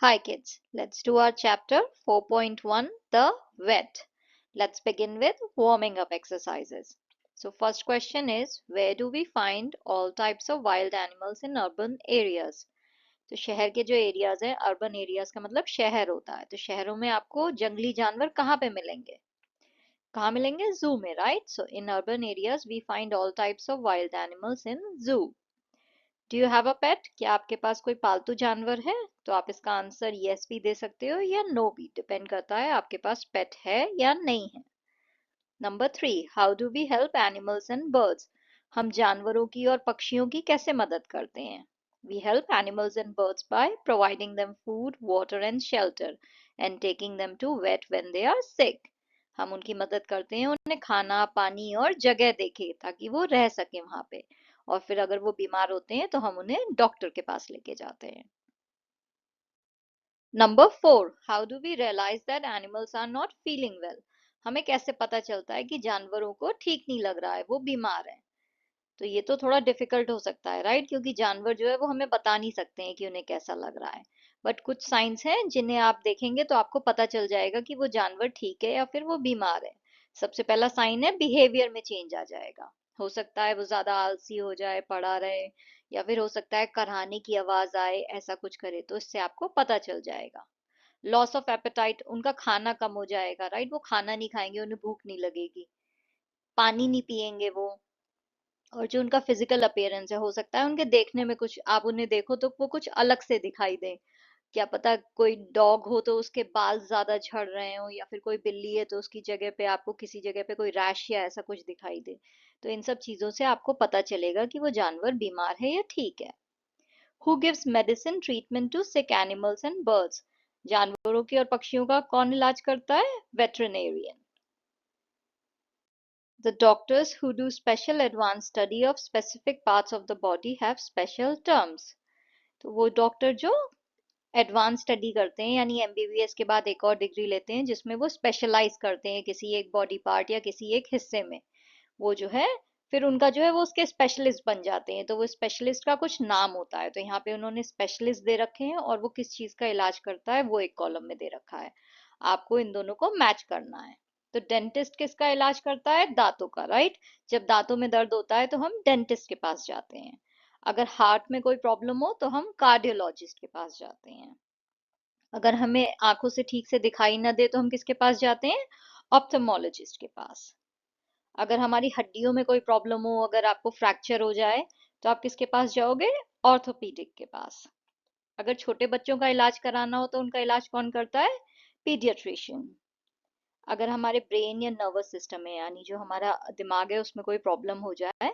Hi kids, let's do our chapter 4.1, the vet. Let's begin with warming up exercises. So first question is, where do we find all types of wild animals in urban areas? तो शहर के जो areas हैं, urban areas का मतलब शहर होता है। तो शहरों में आपको जंगली जानवर कहाँ पे मिलेंगे? कहाँ मिलेंगे? जू में, right? So in urban areas we find all types of wild animals in zoo. Do you have a pet? क्या आपके पास कोई पालतू जानवर है? तो आप इसका आंसर यस भी दे सकते हो या नो भी, डिपेंड करता है आपके पास पेट है या नहीं है। Number 3, how do we help animals and birds? हम जानवरों की और पक्षियों की कैसे मदद करते हैं? We help animals and birds by providing them food, water and shelter and taking them to vet when they are sick. हम उनकी मदद करते हैं उन्हें खाना, पानी और जगह देके ताकि वो रह सके वहां पे, और फिर अगर वो बीमार होते हैं तो हम उन्हें डॉक्टर के पास लेके जाते हैं। Number 4, how do we realise that animals are not feeling well? हमें कैसे पता चलता है कि जानवरों को ठीक नहीं लग रहा है, वो बीमार है? तो ये तो थोड़ा डिफिकल्ट हो सकता है, राइट? क्योंकि जानवर जो है वो हमें बता नहीं सकते हैं कि उन्हें कैसा लग रहा है। बट कुछ साइंस हैं जिन्हें आप देखेंगे तो आपको पता चल जाएगा कि वो जानवर ठीक है या फिर वो बीमार है। सबसे पहला साइन है बिहेवियर में चेंज आ जाएगा। हो सकता है वो ज्यादा आलसी हो जाए, पड़ा रहे, या फिर हो सकता है कराहने की आवाज आए, ऐसा कुछ करे, तो इससे आपको पता चल जाएगा। लॉस ऑफ एपेटाइट, उनका खाना कम हो जाएगा, राइट? वो खाना नहीं खाएंगे, उन्हें भूख नहीं लगेगी। पानी नहीं पिएंगे वो। और जो उनका फिजिकल अपीयरेंस है, हो सकता है उनके देखने में कुछ, आप उन्हें देखो तो वो कुछ अलग से दिखाई दे। क्या पता कोई डॉग हो तो उसके बाल ज्यादा झड़ रहे हो, या फिर कोई बिल्ली है तो उसकी जगह पे आपको किसी जगह पे कोई रैश या ऐसा कुछ दिखाई दे। तो इन सब चीजों से आपको पता चलेगा कि वो जानवर बीमार है या ठीक है। Who gives medicine treatment to sick animals and birds? जानवरों की और पक्षियों का कौन इलाज करता है? वेटरिनेरियन। The doctors who do special advanced study of specific parts of the body have special terms. तो वो डॉक्टर जो एडवांस स्टडी करते हैं, यानी एमबीबीएस के बाद एक और डिग्री लेते हैं जिसमें वो स्पेशलाइज करते हैं किसी एक बॉडी पार्ट या किसी एक हिस्से में, वो जो है फिर उनका जो है वो उसके स्पेशलिस्ट बन जाते हैं। तो वो स्पेशलिस्ट का कुछ नाम होता है, तो यहाँ पे उन्होंने स्पेशलिस्ट दे रखे हैं और वो किस चीज का इलाज करता है वो एक कॉलम में दे रखा है। आपको इन दोनों को मैच करना है। तो डेंटिस्ट किसका इलाज करता है? दांतों का, राइट? जब दांतों में दर्द होता है तो हम डेंटिस्ट के पास जाते हैं। अगर हार्ट में कोई प्रॉब्लम हो तो हम कार्डियोलॉजिस्ट के पास जाते हैं। अगर हमें आंखों से ठीक से दिखाई ना दे तो हम किसके पास जाते हैं? ऑप्थेमोलॉजिस्ट के पास। अगर हमारी हड्डियों में कोई प्रॉब्लम हो, अगर आपको फ्रैक्चर हो जाए, तो आप किसके पास जाओगे? ऑर्थोपीडिक के पास। अगर छोटे बच्चों का इलाज कराना हो तो उनका इलाज कौन करता है? पीडियाट्रिशियन। अगर हमारे ब्रेन या नर्वस सिस्टम है, यानी जो हमारा दिमाग है उसमें कोई प्रॉब्लम हो जाए,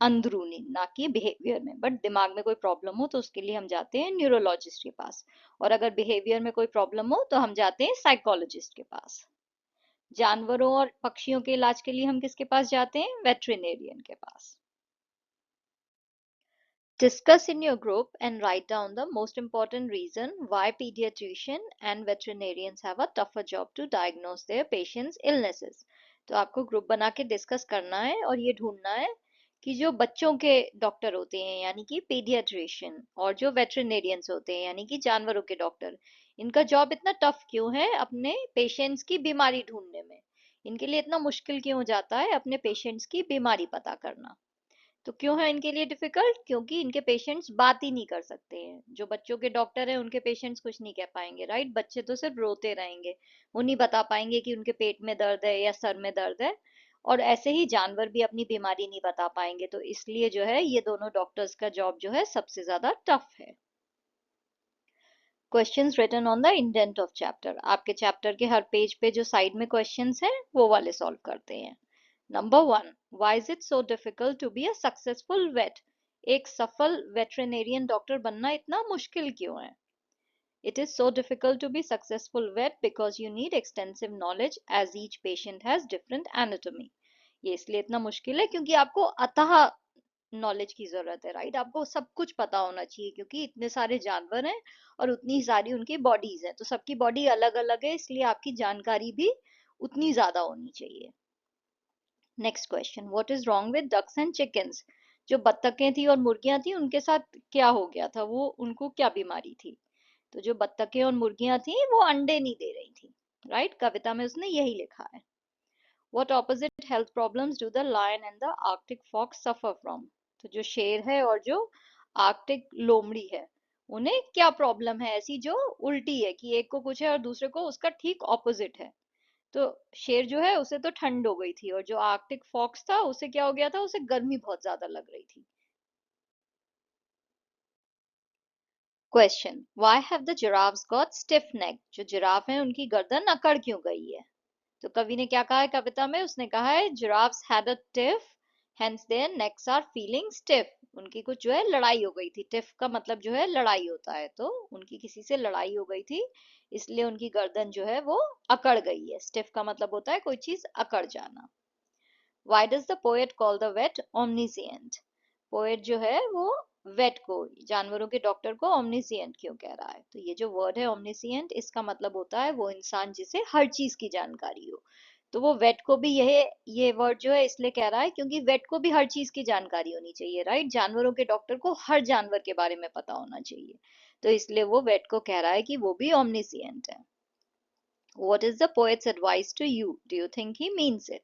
अंदरूनी ना कि बिहेवियर में, बट दिमाग में कोई प्रॉब्लम हो तो उसके लिए हम जाते हैं न्यूरोलॉजिस्ट के पास। और अगर बिहेवियर में कोई प्रॉब्लम हो तो हम जाते हैं साइकोलॉजिस्ट के पास। जानवरों और पक्षियों के इलाज के लिए हम किसके पास जाते हैं? वेटरिनेरियन के पास। Discuss in your group and write down the most important reason why pediatrician and veterinarians have a tougher job to diagnose their patients' illnesses. तो आपको ग्रुप बना के डिस्कस करना है और ये ढूंढना है कि जो बच्चों के डॉक्टर होते हैं यानी कि पीडियाट्रिशियन, और जो वेटरिनेरियंस होते हैं यानी कि जानवरों के डॉक्टर, इनका जॉब इतना टफ क्यों है अपने पेशेंट्स की बीमारी ढूंढने में? इनके लिए इतना मुश्किल क्यों हो जाता है अपने पेशेंट्स की बीमारी पता करना? तो क्यों है इनके लिए डिफिकल्ट? क्योंकि इनके पेशेंट्स बात ही नहीं कर सकते हैं। जो बच्चों के डॉक्टर हैं उनके पेशेंट्स कुछ नहीं कह पाएंगे, राइट? बच्चे तो सिर्फ रोते रहेंगे, वो नहीं बता पाएंगे कि उनके पेट में दर्द है या सर में दर्द है। और ऐसे ही जानवर भी अपनी बीमारी नहीं बता पाएंगे। तो इसलिए जो है ये दोनों डॉक्टर्स का जॉब जो है सबसे ज्यादा टफ है। Questions written on the indent of chapter, आपके चैप्टर के हर पेज पे जो साइड में क्वेश्चंस हैं वो वाले सॉल्व करते हैं। Number 1, why is it so difficult to be a successful vet? एक सफल वेटरिनेरियन डॉक्टर बनना इतना मुश्किल क्यों है? It is so difficult to be successful vet because you need extensive knowledge as each patient has different anatomy. ये इसलिए इतना मुश्किल है क्योंकि आपको अथाह नॉलेज की जरूरत है, राइट? आपको सब कुछ पता होना चाहिए क्योंकि इतने सारे जानवर हैं और उतनी सारी उनकी बॉडीज हैं, तो सबकी बॉडी अलग अलग है, इसलिए आपकी जानकारी भी उतनी ज्यादा होनी चाहिए। Next question, what is wrong with ducks and chickens? जो बत्तखें थी और मुर्गियां थी उनके साथ क्या हो गया था? वो उनको क्या बीमारी थी? तो जो बत्तखें और मुर्गियां थी वो अंडे नहीं दे रही थी, राइट। कविता में उसने यही लिखा है। What opposite health problems do the lion and the Arctic fox suffer from? तो जो शेर है और जो आर्कटिक लोमड़ी है, उन्हें क्या प्रॉब्लम है ऐसी जो उल्टी है, कि एक को कुछ है और दूसरे को उसका ठीक ऑपोजिट है। तो शेर जो है उसे तो ठंड हो गई थी, और जो आर्कटिक फॉक्स था उसे क्या हो गया था, उसे गर्मी बहुत ज्यादा लग रही थी। Question, why have the giraffes got stiff neck? जो जिराफ है उनकी गर्दन अकड़ क्यों गई है? तो कवि ने क्या कहा है कविता में, उसने कहा है giraffes had a tiff, hence their necks are feeling stiff। उनकी कुछ जो है लड़ाई हो गई थी। टिफ का मतलब जो है लड़ाई होता है, तो उनकी किसी से लड़ाई हो गई थी, इसलिए उनकी गर्दन जो है वो अकड़ गई है। स्टिफ का मतलब होता है कोई चीज अकड़ जाना। Why does the poet call the vet omniscient? Poet जो है वो वेट को, जानवरों के डॉक्टर को omniscient क्यों कह रहा है? तो ये जो वर्ड है omniscient, इसका मतलब होता है वो इंसान जिसे हर चीज की जानकारी हो। तो वो वेट को भी ये वर्ड जो है इसलिए कह रहा है क्योंकि वेट को भी हर चीज की जानकारी होनी चाहिए, राइट। जानवरों के डॉक्टर को हर जानवर के बारे में पता होना चाहिए, तो इसलिए वो वेट को कह रहा है कि वो भी omniscient है। What is the poet's advice to you? Do you think he means it?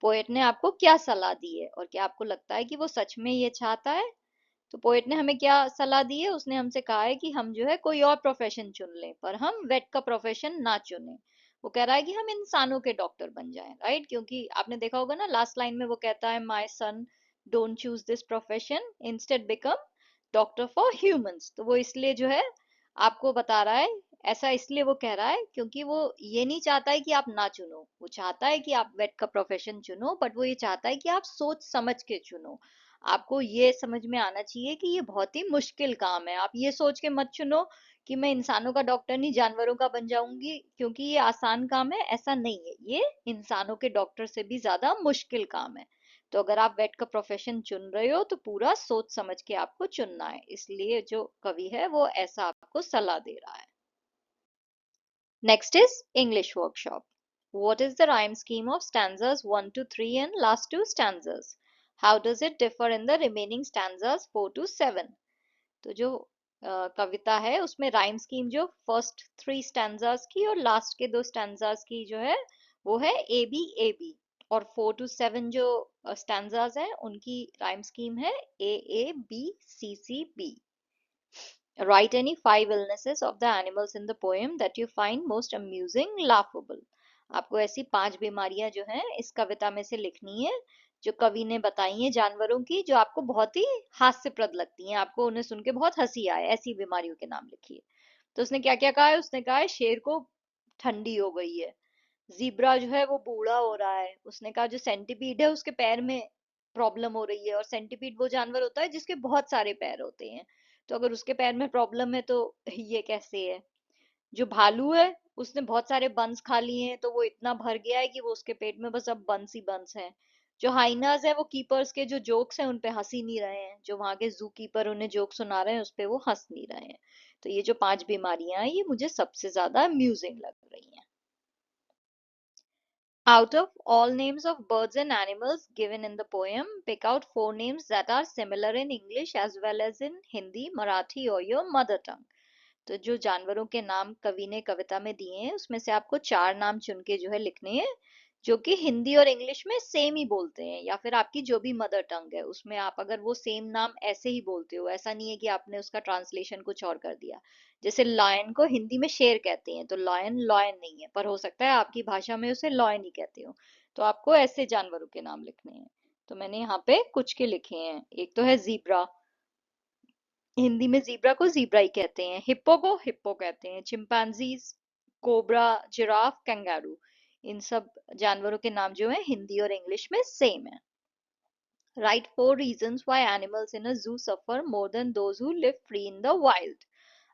Poet ने आपको क्या सलाह दी है, और क्या आपको लगता है कि वो सच में ये चाहता है? तो पोएट ने हमें क्या सलाह दी है, उसने हमसे कहा है कि हम जो है कोई और प्रोफेशन चुन लें, पर हम वेट का प्रोफेशन ना चुने। वो कह रहा है कि हम इंसानों के डॉक्टर बन जाएं, राइट। क्योंकि आपने देखा होगा ना, लास्ट लाइन में वो कहता है, my son don't choose this profession, instead become doctor for humans. तो वो इसलिए जो है आपको बता रहा है, ऐसा इसलिए वो कह रहा है क्योंकि वो ये नहीं चाहता है कि आप ना चुनो, वो चाहता है कि आप वेट का प्रोफेशन चुनो, बट वो ये चाहता है कि आप सोच समझ के चुनो। आपको ये समझ में आना चाहिए कि ये बहुत ही मुश्किल काम है। आप ये सोच के मत चुनो कि मैं इंसानों का डॉक्टर नहीं जानवरों का बन जाऊंगी, क्योंकि ये आसान काम है, ऐसा नहीं है। ये इंसानों के डॉक्टर से भी ज्यादा मुश्किल काम है। तो अगर आप वेट का प्रोफेशन चुन रहे हो तो पूरा सोच समझ के आपको चुनना है, इसलिए जो कवि है वो ऐसा आपको सलाह दे रहा है। Next is English workshop. What is the rhyme scheme of stanzas 1 to 3 and last two stanzas? How does it differ in the remaining stanzas 4 to 7? तो जो कविता है उसमें राइम स्कीम जो फर्स्ट 3 स्टैंजास की और लास्ट के 2 स्टैंजास की जो है वो है ए बी ए बी, और 4 to 7 जो स्टैंजास हैं उनकी राइम स्कीम है A B C B. Write any 5 illnesses of the animals in the poem that you find most amusing, laughable. आपको ऐसी 5 बीमारियां जो हैं इस कविता में से लिखनी है, जो कवि ने बताई हैं जानवरों की, जो आपको बहुत ही हास्यप्रद लगती हैं, आपको उन्हें सुन के बहुत हंसी आए, ऐसी बीमारियों के नाम लिखिए। तो उसने क्या क्या कहा है, उसने कहा है शेर को ठंडी हो गई है, जीब्रा जो है वो बूढ़ा हो रहा है, उसने कहा जो सेंटीपीड है उसके पैर में प्रॉब्लम हो रही है, और सेंटीपीड वो जानवर होता है जिसके बहुत सारे पैर होते हैं, तो अगर उसके पैर में प्रॉब्लम है तो ये कैसे है। जो भालू है उसने बहुत सारे बंस खा लिए हैं, तो वो इतना भर गया है कि वो उसके पेट में बस अब बंस ही बंस है। जो हाइनास है वो कीपर्स के जो जोक्स हैं उन पे हंस ही नहीं रहे हैं, जो वहां के जू कीपर उन्हें जोक सुना रहे हैं उस पे वो हंस नहीं रहे हैं। तो ये जो 5 बीमारियां हैं ये मुझे सबसे ज्यादा अम्यूजिंग लग रही हैं। Out of all names of birds and animals given in the poem, pick out 4 names that are similar in English as well as in Hindi, Marathi or your mother tongue. तो जो जानवरों के नाम कवि ने कविता में दिए हैं उसमें से आपको 4 नाम चुन के जो है लिखने हैं, जो कि हिंदी और इंग्लिश में सेम ही बोलते हैं, या फिर आपकी जो भी मदर टंग है उसमें आप अगर वो सेम नाम ऐसे ही बोलते हो, ऐसा नहीं है कि आपने उसका ट्रांसलेशन कुछ और कर दिया। जैसे लायन को हिंदी में शेर कहते हैं, तो लायन लॉयन नहीं है, पर हो सकता है आपकी भाषा में उसे लॉयन ही कहते हो। तो आपको ऐसे जानवरों के नाम लिखने हैं। तो मैंने यहाँ पे कुछ के लिखे हैं। एक तो है जीब्रा, हिंदी में जीब्रा को जीब्रा ही कहते हैं। हिप्पो को हिप्पो कहते हैं। चिंपैंजीज, कोबरा, जिराफ, कैंगारू, इन सब जानवरों के नाम जो है हिंदी और इंग्लिश में सेम है। Write 4 reasons why animals in a zoo suffer more than those who live free in the wild.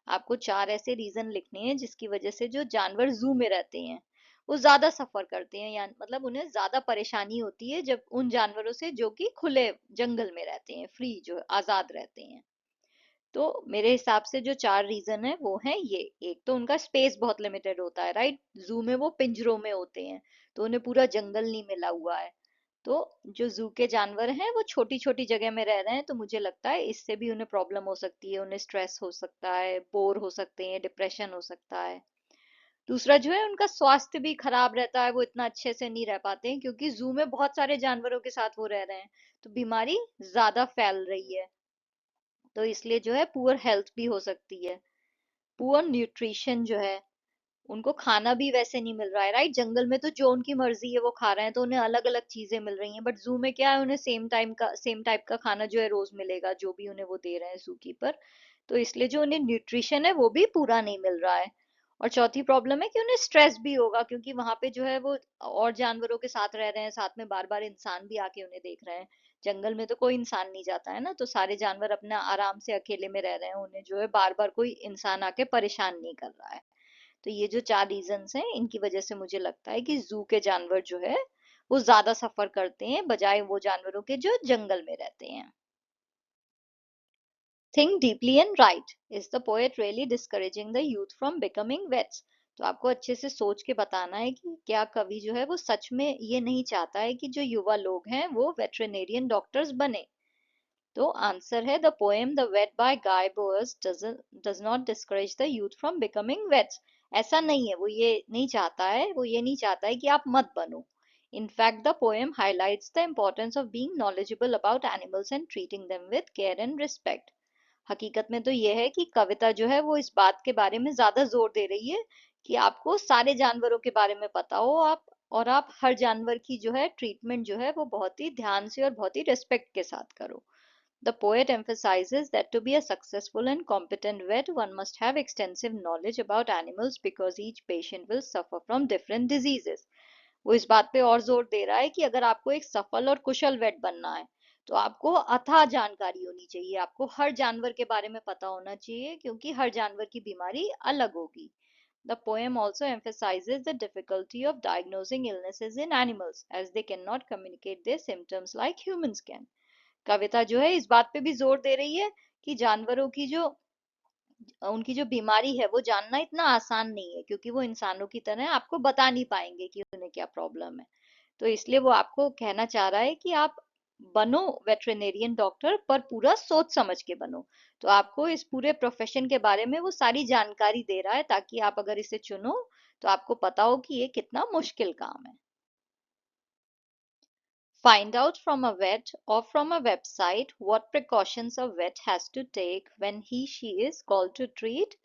आपको 4 ऐसे रीजन लिखने हैं जिसकी वजह से जो जानवर जू में रहते हैं वो ज्यादा सफर करते हैं, या मतलब उन्हें ज्यादा परेशानी होती है जब उन जानवरों से जो कि खुले जंगल में रहते हैं, फ्री जो आजाद रहते हैं। तो मेरे हिसाब से जो 4 रीजन है वो है ये। एक तो उनका स्पेस बहुत लिमिटेड होता है, राइट। जू में वो पिंजरों में होते हैं, तो उन्हें पूरा जंगल नहीं मिला हुआ है। तो जो जू के जानवर हैं वो छोटी छोटी जगह में रह रहे हैं, तो मुझे लगता है इससे भी उन्हें प्रॉब्लम हो सकती है, उन्हें स्ट्रेस हो सकता है, बोर हो सकते हैं, डिप्रेशन हो सकता है। दूसरा जो है उनका स्वास्थ्य भी खराब रहता है, वो इतना अच्छे से नहीं रह पाते हैं क्योंकि जू में बहुत सारे जानवरों के साथ वो रह रहे हैं, तो बीमारी ज्यादा फैल रही है। तो इसलिए जो है पुअर हेल्थ भी हो सकती है। पुअर न्यूट्रिशन जो है, उनको खाना भी वैसे नहीं मिल रहा है, राइट? जंगल में तो जो उनकी मर्जी है वो खा रहे हैं, तो उन्हें अलग अलग चीजें मिल रही हैं, बट जू में क्या है, उन्हें सेम टाइप का खाना जो है रोज मिलेगा, जो भी उन्हें वो दे रहे हैं जू कीपर। तो इसलिए जो उन्हें न्यूट्रिशन है वो भी पूरा नहीं मिल रहा है। और चौथी प्रॉब्लम है कि उन्हें स्ट्रेस भी होगा, क्योंकि वहां पे जो है वो और जानवरों के साथ रह रहे हैं, साथ में बार बार इंसान भी आके उन्हें देख रहे हैं। जंगल में तो कोई इंसान नहीं जाता है ना, तो सारे जानवर अपना आराम से अकेले में रह रहे हैं, उन्हें जो है बार बार कोई इंसान आके परेशान नहीं कर रहा है। तो ये जो 4 रीजंस हैं, इनकी वजह से मुझे लगता है कि जू के जानवर जो है वो ज्यादा सफर करते हैं बजाय वो जानवरों के जो जंगल में रहते हैं। Think deeply and write. Is the poet really discouraging the youth from becoming vets? तो आपको अच्छे से सोच के बताना है कि क्या कवि जो है वो सच में ये नहीं चाहता है कि जो युवा लोग हैं वो वेटरिनेरियन डॉक्टर्स बने। तो आंसर है the poem the vet by Guy Boas does not discourage the youth from becoming vets. ऐसा नहीं है, वो ये नहीं चाहता है, वो ये नहीं चाहता है कि आप मत बनो। In fact, the poem highlights the importance of being knowledgeable about animals and treating them with care and respect. हकीकत में तो यह है कि कविता जो है वो इस बात के बारे में ज्यादा जोर दे रही है कि आपको सारे जानवरों के बारे में पता हो, आप और आप हर जानवर की जो है ट्रीटमेंट जो है वो बहुत ही ध्यान से और बहुत ही रिस्पेक्ट के साथ करो। The poet emphasizes that to be a successful and competent vet, one must have extensive knowledge about animals because each patient will suffer from different diseases. वो इस बात पे और जोर दे रहा है कि अगर आपको एक सफल और कुशल वेट बनना है, तो आपको अथाह जानकारी होनी चाहिए, आपको हर जानवर के बारे में पता होना चाहिए, क्योंकि हर जानवर की बीमारी अलग होगी। The poem also emphasizes the difficulty of diagnosing illnesses in animals as they cannot communicate their symptoms like humans can. कविता जो है इस बात पे भी जोर दे रही है कि जानवरों की जो उनकी जो बीमारी है वो जानना इतना आसान नहीं है, क्योंकि वो इंसानों की तरह आपको बता नहीं पाएंगे कि उन्हें क्या प्रॉब्लम है। तो इसलिए वो आपको कहना चाह रहा है कि आप बनो वेटरिनेरियन डॉक्टर, पर पूरा सोच समझ के बनो। तो आपको इस पूरे प्रोफेशन के बारे में वो सारी जानकारी दे रहा है, ताकि आप अगर इसे चुनो तो आपको पता हो कि ये कितना मुश्किल काम है। Find out from a vet or from a website what precautions a vet has to take when he/she is called to treat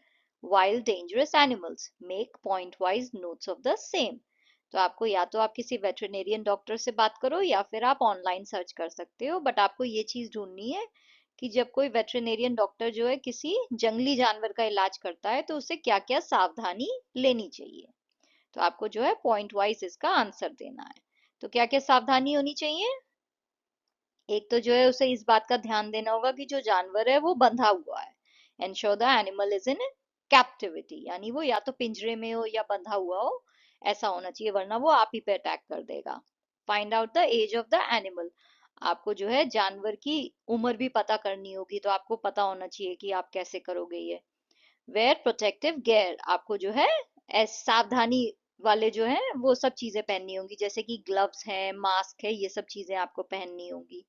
wild dangerous animals. Make point-wise notes of the same. तो आपको या तो आप किसी वेटरिनेरियन doctor से बात करो या फिर आप ऑनलाइन सर्च कर सकते हो, बट आपको ये चीज ढूंढनी है कि जब कोई वेटरिनेरियन डॉक्टर जो है किसी जंगली जानवर का इलाज करता है तो उसे क्या क्या सावधानी लेनी चाहिए। तो आपको जो है पॉइंट वाइज इसका आंसर देना है। तो क्या क्या सावधानी होनी चाहिए? एक तो जो है उसे इस बात का ध्यान देना होगा कि जो जानवर है वो बंधा हुआ है। Ensure the animal is in captivity, यानी वो या तो पिंजरे में हो या बंधा हुआ हो, ऐसा होना चाहिए, वरना वो आप ही पे अटैक कर देगा। Find out the age of the animal. आपको जो है जानवर की उम्र भी पता करनी होगी, तो आपको पता होना चाहिए कि आप कैसे करोगे ये। Wear protective gear. आपको जो है सावधानी वाले जो है वो सब चीजें पहननी होंगी, जैसे कि ग्लव्स है, मास्क है, ये सब चीजें आपको पहननी होंगी।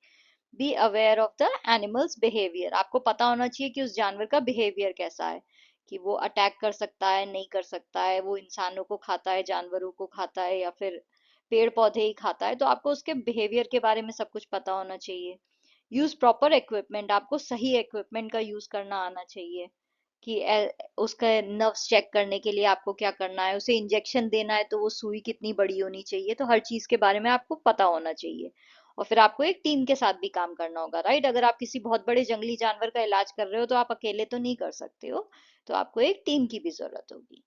Be aware of the animals behaviour. आपको पता होना चाहिए कि उस जानवर का बिहेवियर कैसा है, कि वो अटैक कर सकता है, नहीं कर सकता है, वो इंसानों को खाता है, जानवरों को खाता है, या फिर पेड़ पौधे ही खाता है। तो आपको उसके बिहेवियर के बारे में सब कुछ पता होना चाहिए। Use proper equipment. आपको सही इक्विपमेंट का यूज करना आना चाहिए, कि उसका नर्व्स चेक करने के लिए आपको क्या करना है, उसे इंजेक्शन देना है तो वो सुई कितनी बड़ी होनी चाहिए, तो हर चीज के बारे में आपको पता होना चाहिए। और फिर आपको एक टीम के साथ भी काम करना होगा, राइट? अगर आप किसी बहुत बड़े जंगली जानवर का इलाज कर रहे हो तो आप अकेले तो नहीं कर सकते हो, तो आपको एक टीम की भी जरूरत होगी।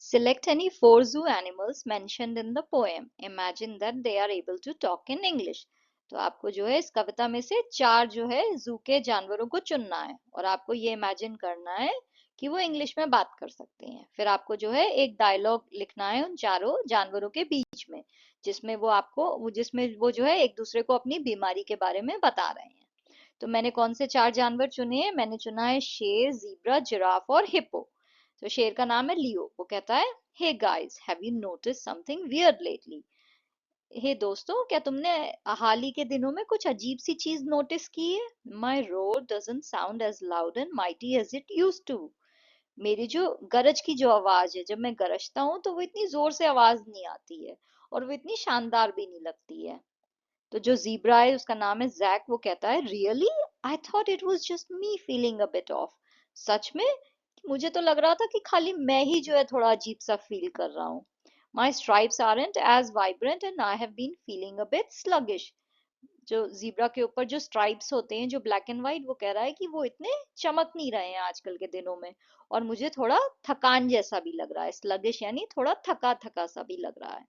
Select any four zoo animals mentioned in the poem. Imagine that they are able to talk in English. तो आपको जो है इस कविता में से 4 जो है जू के जानवरों को चुनना है, और आपको ये इमेजिन करना है कि वो इंग्लिश में बात कर सकते हैं। फिर आपको जो है एक डायलॉग लिखना है उन चारों जानवरों के बीच में, जिसमें वो जो है एक दूसरे को अपनी बीमारी के बारे में बता रहे हैं। तो मैंने कौन से 4 जानवर चुने हैं? मैंने चुना है शेर, ज़ीब्रा, जिराफ और हिप्पो। तो शेर का नाम है लियो। वो कहता है, hey guys, have you notice something weird lately? Hey दोस्तों, क्या तुमने हाल ही के दिनों में कुछ अजीब सी चीज नोटिस की है? My roar doesn't sound as loud and mighty as it use to. मेरी जो गरज की जो आवाज है, जब मैं गरजता हूँ तो वो इतनी जोर से आवाज नहीं आती है, और वो इतनी शानदार भी नहीं लगती है। तो जो जीब्रा है, उसका नाम है जैक, वो कहता है, really, I thought it was just me feeling a bit off. सच में? मुझे तो लग रहा था कि खाली मैं ही जो है थोड़ा अजीब सा फील कर रहा हूँ। माई stripes aren't as vibrant and I have been feeling a bit sluggish। जो जीब्रा के ऊपर जो स्ट्राइप्स होते हैं, जो ब्लैक एंड व्हाइट, वो कह रहा है कि वो इतने चमक नहीं रहे हैं आजकल के दिनों में, और मुझे थोड़ा थकान जैसा भी लग रहा है। स्लगिश यानी थोड़ा थका थका सा भी लग रहा है।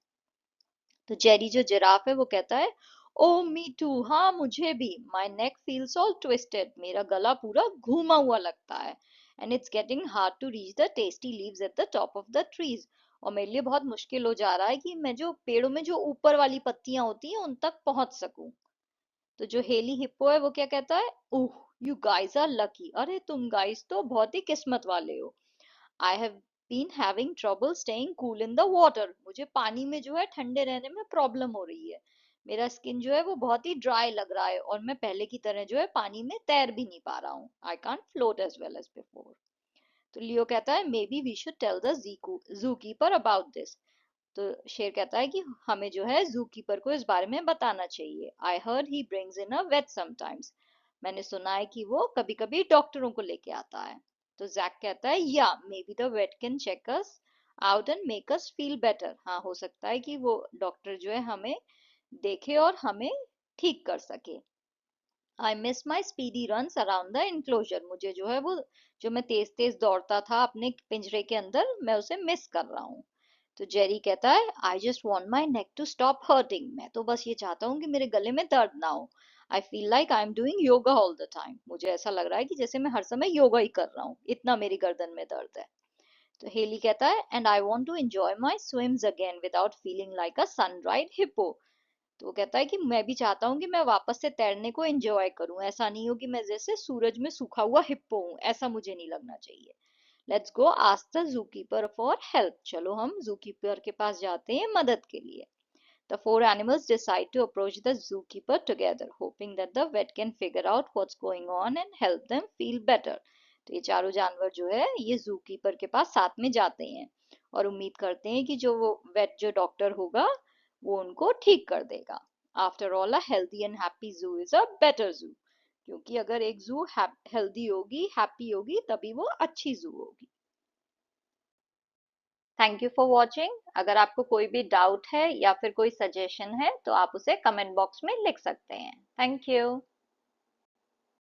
तो जेरी जो जिराफ है, वो कहता है, ओ मी टू, हाँ मुझे भी। My neck feels all twisted, मेरा गला पूरा घूमा हुआ लगता है। And it's getting hard to reach the tasty leaves at the top of the trees. और मेरे लिए बहुत मुश्किल हो जा रहा है कि मैं जो पेड़ों में जो ऊपर वाली पत्तियां होती हैं उन तक पहुंच सकूं। तो जो हेली हिप्पो है, वो क्या कहता है, oh, you guys are lucky, अरे तुम गाइस तो बहुत ही किस्मत वाले हो। I have been having trouble staying cool in the water, मुझे पानी में जो है ठंडे रहने में प्रॉब्लम हो रही है। मेरा स्किन जो है वो बहुत ही ड्राई लग रहा है, और मैं पहले की तरह जो है पानी में तैर भी नहीं पा रहा हूँ। I can't float as well as before. तो लियो कहता है, maybe we should tell the zookeeper about this. तो शेर कहता है कि हमें जो है जू कीपर को इस बारे में बताना चाहिए। I heard he brings in a vet sometimes, मैंने सुना है कि वो कभी कभी डॉक्टरों को लेके आता है। तो जैक कहता है, या maybe the vet can check us out and make us feel better. हाँ, हो सकता है कि वो डॉक्टर जो है हमें देखे और हमें ठीक कर सके। I miss my speedy runs around the enclosure, मुझे जो है वो, जो मैं तेज तेज दौड़ता था अपने पिंजरे के अंदर, मैं उसे मिस कर रहा हूँ। तो जेरी कहता है, I just want my neck to stop hurting, मैं तो बस ये चाहता हूँ कि मेरे गले में दर्द ना हो। I feel like I am doing yoga all the time, मुझे ऐसा लग रहा है कि जैसे मैं हर समय योगा ही कर रहा हूँ, इतना मेरी गर्दन में दर्द है। तो हेली कहता है, and I want to enjoy my swims again without feeling like a sundried hippo. तो वो कहता है कि मैं भी चाहता हूँ कि मैं वापस से तैरने को एंजॉय करूँ, ऐसा नहीं हो कि मैं जैसे सूरज में सूखा हुआ हिप्पो हूँ, ऐसा मुझे नहीं लगना चाहिए। Let's go ask the zookeeper for help, चलो हम जूकीपर के पास जाते हैं मदद के लिए। The four animals decide to approach the zookeeper together, hoping that the vet can figure out what's going on and help them feel better। तो ये चारों जानवर जो है ये जूकीपर के पास साथ में जाते हैं, और उम्मीद करते हैं कि जो वो वेट जो डॉक्टर होगा वो उनको ठीक कर देगा। After all, a healthy and happy जू इज अ बेटर जू, क्योंकि अगर एक जू हेल्दी होगी, हैप्पी होगी, तभी वो अच्छी जू होगी। Thank you for watching. अगर आपको कोई भी डाउट है या फिर कोई सजेशन है तो आप उसे कमेंट बॉक्स में लिख सकते हैं। Thank you.